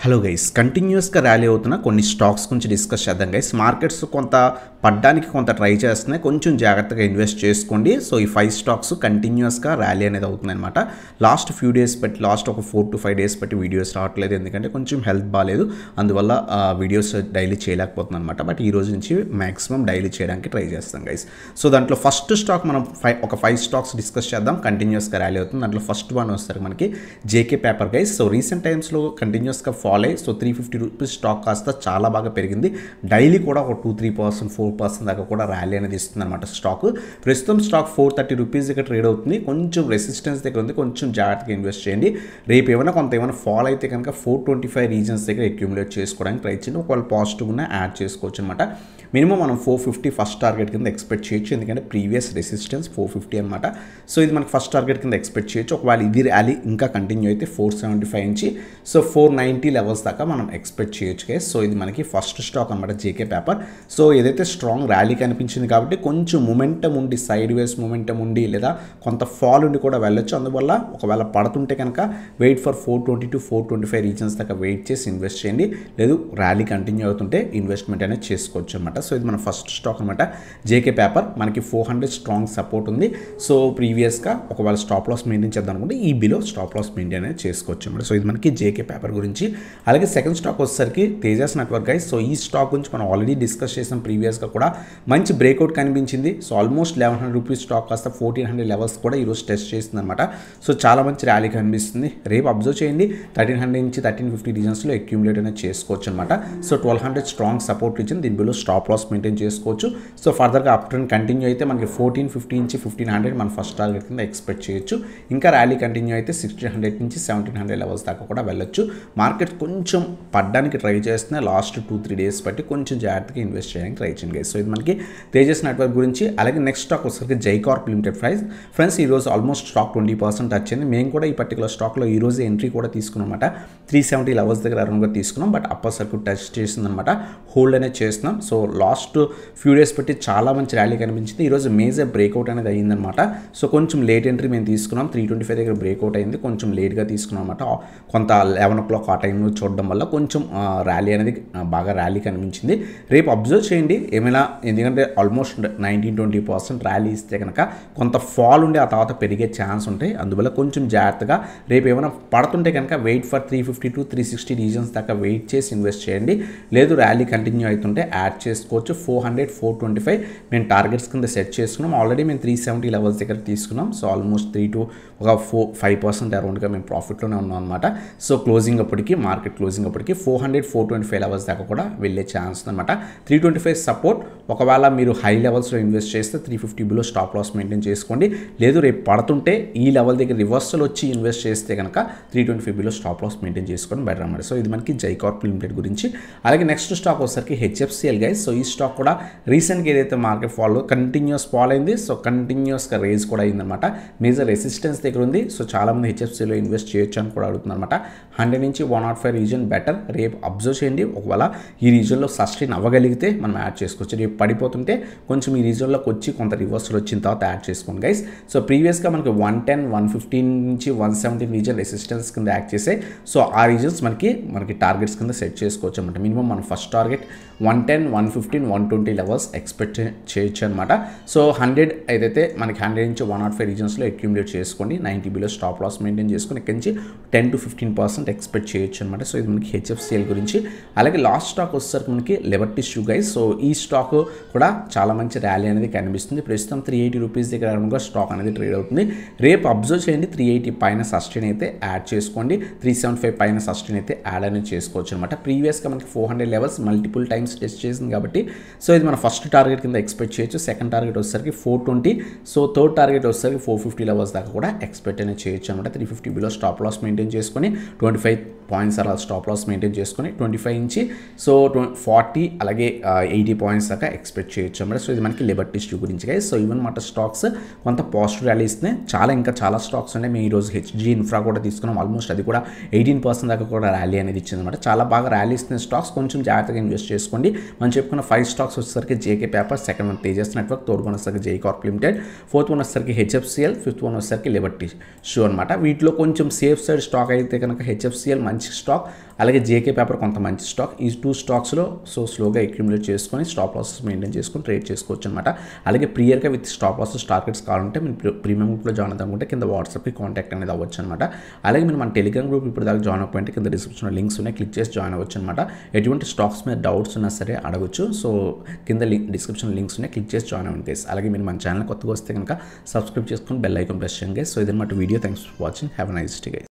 Hello guys, కంటిన్యూస్గా rally అవుతున్న కొన్ని స్టాక్స్ గురించి డిస్కస్ చేద్దాం గైస్. మార్కెట్స్ కొంత పడ్డానికి కొంత ట్రై చేస్తున్నాయి, కొంచెం జాగ్రత్తగా ఇన్వెస్ట్ చేసుకోండి. సో ఈ 5 స్టాక్స్ కంటిన్యూస్గా ర్యాలీ అనేది అవుతుంది అనమాట. లాస్ట్ ఫ్యూ డేస్ బట్టి, లాస్ట్ ఒక 4 to 5 డేస్ బట్టి వీడియోస్ రావట్లేదు, ఎందుకంటే కొంచెం హెల్త్ బాగాలేదు, అందువల్ల వీడియోస్ డైలీ చేయలేకపోతున్నాను అనమాట. బట్ ఈ రోజు నుంచి మ్యాక్సిమం డైలీ చేయడానికి ట్రై చేస్తాం గైస్. సో దాంట్లో ఫస్ట్ స్టాక్ మనం ఒక 5 స్టాక్స్ డిస్కస్ చేద్దాం. కంటిన్యూస్గా ర్యాలీ అవుతుంది. దాంట్లో ఫస్ట్ వన్ వస్తారు మనకి JK paper guys. So recent టైమ్స్లో కంటిన్యూస్గా ఫాల్ అయ్యి, సో 350 రూపీస్ స్టాక్ కాస్త చాలా బాగా పెరిగింది. డైలీ కూడా ఒక 2-3%, 4% దాకా కూడా ర్యాలీ అనేది ఇస్తుంది అనమాట స్టాక్. ప్రస్తుతం స్టాక్ 430 రూపీస్ దగ్గర ట్రేడ్ అవుతుంది. కొంచెం రెసిస్టెన్స్ దగ్గర ఉంది, కొంచెం జాగ్రత్తగా ఇన్వెస్ట్ చేయండి. రేపు ఏమైనా ఫాల్ అయితే కనుక 425 రీజన్స్ దగ్గర అక్యూములేట్ చేసుకోవడానికి ట్రై చేయండి. ఒకవేళ పాజిటివ్ ఉన్న యాడ్ చేసుకోవచ్చు అనమాట. మినిమం మనం 450 ఫస్ట్ టార్గెట్ కింద ఎక్స్పెక్ట్ చేయొచ్చు, ఎందుకంటే ప్రీవియస్ రెసిస్టెన్స్ 450 అనమాట. సో ఇది మనకి ఫస్ట్ టార్గెట్ కింద ఎక్స్పెక్ట్ చేయొచ్చు. ఒకవేళ ఇది ర్యాలీ ఇంకా కంటిన్యూ అయితే 475 నుంచి 490 లెవెల్స్ దాకా మనం ఎక్స్పెక్ట్ చేయొచ్చు గైస్. సో ఇది మనకి ఫస్ట్ స్టాక్ అనమాట జేకే పేపర్. సో ఏదైతే స్ట్రాంగ్ ర్యాలీ కనిపించింది కాబట్టి కొంచెం మొమెంటం ఉండి, సైడ్ వేస్ మొమెంటం ఉండి, లేదా కొంత ఫాల్ ఉండి కూడా వెళ్ళొచ్చు. అందువల్ల ఒకవేళ పడుతుంటే కనుక వెయిట్ ఫర్ 420 to 425 రీజన్స్ దాకా వెయిట్ చేసి ఇన్వెస్ట్ చేయండి. లేదు ర్యాలీ కంటిన్యూ అవుతుంటే ఇన్వెస్ట్మెంట్ అనేది చేసుకోవచ్చు అనమాట. సో ఇది మన ఫస్ట్ స్టాక్ అనమాట జేకే పేపర్. మనకి 400 స్ట్రాంగ్ సపోర్ట్ ఉంది. సో ప్రీవియస్గా ఒకవేళ స్టాప్ లాస్ మెయింటైన్ చేద్దాం అనుకుంటే ఈ బిలో స్టాప్ లాస్ మెయింటైన్ అనేది చేసుకోవచ్చు అనమాట. సో ఇది మనకి జేకే పేపర్ గురించి. అలాగే సెకండ్ స్టాక్ వచ్చేసరికి తేజస్ నెట్వర్క్ గైస్. సో ఈ స్టాక్ గురించి మనం ఆల్రెడీ డిస్కస్ చేసాం ప్రీవియస్గా కూడా. మంచి బ్రేక్అవుట్ కనిపించింది. సో ఆల్మోస్ట్ 1100 రూపీస్ స్టాక్ కాస్త 1400 లెవెల్స్ కూడా ఈరోజు టెస్ట్ చేస్తుంది అనమాట. సో చాలా మంచి ర్యాలీ కనిపిస్తుంది. రేపు అబ్జర్వ్ చేయండి, 1300 నుంచి 1350 రీజన్స్లో అక్యూములేట్ అనేది చేసుకోవచ్చు అనమాట. సో 1200 స్ట్రాంగ్ సపోర్ట్ ఇచ్చింది, దీని బిలో స్టాప్ లాస్ మెయింటైన్ చేసుకోవచ్చు. సో ఫర్దర్గా అప్ ట్రెండ్ కంటిన్యూ అయితే మనకి 1450 నుంచి 1500 మన ఫస్ట్ టార్గెట్ కింద ఎక్స్పెక్ట్ చేయొచ్చు. ఇంకా ర్యాలీ కంటిన్యూ అయితే 1600 నుంచి 1700 లెవెల్స్ దాకా కూడా వెళ్ళొచ్చు. మార్కెట్ కొంచెం పడ్డానికి ట్రై చేస్తున్నాయి లాస్ట్ 2-3 డేస్ బట్టి. కొంచెం జాగ్రత్తగా ఇన్వెస్ట్ చేయడానికి ట్రై చేయండి గైస్. సో ఇది మనకి తేజస్ నెట్వర్క్ గురించి. అలాగే నెక్స్ట్ స్టాక్ వచ్చేసరికి జైకార్ప్ లిమిటెడ్ ఫ్రెండ్స్. ఈరోజు ఆల్మోస్ట్ స్టాక్ 20% వచ్చింది. మేము కూడా ఈ పర్టికులర్ స్టాక్లో ఈ రోజు ఎంట్రీ కూడా తీసుకున్నాం అనమాట. 370 లెవెల్స్ దగ్గర అరౌండ్గా తీసుకున్నాం. బట్ అప్పర్ సర్క్యూట్ టచ్ చేసింది అనమాట. హోల్డ్ అనేది చేస్తున్నాం. సో లాస్ట్ ఫ్యూ డేస్ బట్టి చాలా మంచి ర్యాలీ కనిపించింది. ఈరోజు మేజర్ బ్రేక్అవుట్ అనేది అయ్యిందనమాట. సో కొంచెం లేట్ ఎంట్రీ మేము తీసుకున్నాం. 325 దగ్గర బ్రేక్అవుట్ అయింది, కొంచెం లేట్గా తీసుకున్నాం అనమాట. కొంత 11 o'clock ఆ టైంలో చూడడం వల్ల కొంచెం ర్యాలీ అనేది బాగా ర్యాలీ కనిపించింది. రేపు అబ్జర్వ్ చేయండి ఏమైనా, ఎందుకంటే ఆల్మోస్ట్ 19-20% ర్యాలీ ఇస్తే కనుక కొంత ఫాల్ ఉండి ఆ తర్వాత పెరిగే ఛాన్స్ ఉంటాయి. అందువల్ల కొంచెం జాగ్రత్తగా రేపు ఏమైనా పడుతుంటే కనుక వెయిట్ ఫర్ 350 to 360 రీజన్స్ దాకా వెయిట్ చేసి ఇన్వెస్ట్ చేయండి. లేదు ర్యాలీ కంటిన్యూ అవుతుంటే యాడ్ చేసుకోవచ్చు. 400, 425 మేము టార్గెట్స్ కింద సెట్ చేసుకున్నాం. ఆల్రెడీ మేము 370 లెవెల్స్ దగ్గర తీసుకున్నాం. సో ఆల్మోస్ట్ 3 to 5% అరౌండ్గా మేము ప్రాఫిట్లోనే ఉన్నాం అనమాట. సో క్లోజింగ్ అప్పటికి, మార్కెట్ క్లోజింగ్ అప్పటికి 400, 425 లెవెల్స్ దాకా కూడా వెళ్ళే ఛాన్స్ అనమాట. 325 సపోర్ట్. ఒకవేళ మీరు హై లెవెల్స్లో ఇన్వెస్ట్ చేస్తే 350 బిలో స్టాప్ లాస్ మెయింటైన్ చేసుకోండి. లేదు రేపు పడుతుంటే ఈ లెవెల్ దగ్గర రివర్సల్ వచ్చి ఇన్వెస్ట్ చేస్తే కనుక 325 బిలో స్టాప్ లాస్ మెయింటైన్ చేసుకోవడం బెటర్ అనమాట. సో ఇది మనకి జైకార్ప్ లిమిటెడ్ గురించి. అలాగే నెక్స్ట్ స్టాక్ వచ్చేసరికి హెచ్ఎఫ్సిఎల్ గైస్. సో ఈ స్టాక్ కూడా రీసెంట్గా ఏదైతే మార్కెట్ ఫాల్ కంటిన్యూస్ ఫాల్ అయింది, సో కంటిన్యూస్గా రేజ్ కూడా అయిందనమాట. మేజర్ రెసిస్టెన్స్ దగ్గర ఉంది. సో చాలామంది హెచ్ఎఫ్సిఎల్లో ఇన్వెస్ట్ చేయొచ్చు అని కూడా అడుగుతుంది అనమాట. 100 నుంచి 105 రీజన్ బెటర్. రేపు అబ్జర్వ్ చేయండి, ఒకవేళ ఈ రీజన్లో సస్టైన్ అవ్వగలిగితే మనం యాడ్ చేసుకోవచ్చు. రేపు పడిపోతుంటే కొంచెం ఈ రీజన్లోకి వచ్చి కొంత రివర్సల్ వచ్చిన తర్వాత యాడ్ చేసుకోండి గైస్. సో ప్రీవియస్గా మనకి 110, 115 నుంచి 117 రీజన్ రెసిస్టెన్స్ కింద యాక్ట్ చేసాయి. సో ఆ రీజన్స్ మనకి టార్గెట్స్ కింద సెట్ చేసుకోవచ్చు అనమాట. మినిమం మన ఫస్ట్ టార్గెట్ 110, 115, 120 లెవెల్స్ ఎక్స్పెక్ట్ చేయొచ్చు అనమాట. సో 100 ఏదైతే మనకి 100 నుంచి 105 రీజన్స్లో అక్యూములేట్ చేసుకోండి. 90 బిలో స్టాప్ లాస్ మెయింటైన్ చేసుకుని ఇక్కడి నుంచి 10 to 15% ఎక్స్పెక్ట్ చేయొచ్చు అనమాట. సో ఇది మనకి హెచ్ఎఫ్సిఎల్ గురించి. అలాగే లాస్ట్ స్టాక్ వచ్చేసరికి మనకి లిబర్టీ షూ గైస్. సో ఈ స్టాక్ కూడా చాలా మంచి ర్యాలీ అనేది కనిపిస్తుంది. ప్రస్తుతం 380 రూపీస్ దగ్గర అరౌండ్గా స్టాక్ అనేది ట్రేడ్ అవుతుంది. రేపు అబ్జర్వ్ చేయండి, 380 పైన సస్టైన్ అయితే యాడ్ చేసుకోండి. 375 పైన సస్టైన్ అయితే యాడ్ అనేది చేసుకోవచ్చు అనమాట. ప్రీవియస్గా మనకి 400 లెవెల్స్ మల్టిపుల్ టైమ్స్ టెస్ట్ చేసింది కాబట్టి సో ఇది మన ఫస్ట్ టార్గెట్ కింద ఎక్స్పెక్ట్ చేయొచ్చు. సెకండ్ టార్గెట్ వచ్చేసరికి 420. సో థర్డ్ టార్గెట్ వచ్చేసరికి 450 లెవెల్స్ దాకా కూడా ఎక్స్పెక్ట్ అనేది చేయొచ్చు అనమాట. 350 బిలో స్టాప్ లాస్ మెయింటైన్ చేసుకొని 25 పాయింట్స్ అలా స్టాప్ లాస్ మెయింటైన్ చేసుకొని 25 నుంచి 40 అలాగే 80 పాయింట్స్ దాకా ఎక్స్పెక్ట్ చేయొచ్చు అన్నమాట. సో ఇది మనకి లిబర్టీ షూ గురించి గైస్. సో ఈవెన్ మాట స్టాక్స్ కొంత పాజిటివ్ ర్యాలీ ఇస్తున్నాయి. ఇంకా చాలా స్టాక్స్ ఉన్నాయి. మేము ఈరోజు హెచ్జీ ఇన్ఫ్రా కూడా తీసుకున్నాం. ఆల్మోస్ట్ అది కూడా 18% దాకా కూడా ర్యాలీ అనేది ఇచ్చింది అనమాట. చాలా బాగా ర్యాలీ ఇస్తున్న స్టాక్స్ కొంచెం జాగ్రత్తగా ఇన్వెస్ట్ చేసుకోండి. మనం చెప్పుకున్న మన 5 స్టాక్స్ వచ్చేసరికి JK paper, second one Tejas network, third one వచ్చేసరికి జై కార్ప్ లిమిటెడ్, ఫోర్త్ వన్ వచ్చేసరికి హెచ్ఎఫ్సిఎల్, ఫిఫ్త్ వన్ వచ్చేసరికి లిబర్టీ షూ అనమాట. వీటిలో కొంచెం సేఫ్ సైడ్ స్టాక్ అయితే కనుక హెచ్ఎఫ్సిఎల్ మంచి స్టాక్, అలాగే జేకే పేపర్ కొంత మంచి స్టాక్. ఈ 2 స్టాక్స్లో సో స్లోగా అక్యుములేట్ చేసుకొని స్టాప్ లాసెస్ మెయింటైన్ చేసుకొని ట్రేడ్ చేసుకోవచ్చు అనమాట. అలాగే ప్రియర్గా విత్ స్టాప్ లాసెస్ టార్గెట్స్ కావాలంటే మీరు ప్రీమియం గ్రూప్లో జాయిన్ అవుతామంటే కింద వాట్సాప్కి కాంటాక్ట్ అనేది అవ్వచ్చు అనమాట. అలాగే మీరు మన టెలిగ్రామ్ గ్రూప్ ఇప్పుడు దాకా జాయిన్ అవ్వకపోతే కింద డిస్క్రిప్షన్లో లింక్స్ ఉన్నాయి, క్లిక్ చేసి జాయిన్ అవ్వచ్చు అనమాట. ఎటువంటి స్టాక్స్ మీద డౌట్స్ ఉన్నా సరే అడగచ్చు. సో కింద డిస్క్రిప్షన్ లింక్స్ ఉన్నాయి, క్లిక్ చేసి జాయిన్ అవ్వండి గైస్. అలాగే మీరు మన ఛానల్ కొత్తగా వస్తే కనుక సబ్స్క్రైబ్ చేసుకొని బెల్ ఐకాన్ ప్రెస్ చేయండి గైస్. సో ఇది మాట video. Thanks for watching. Have a nice day guys.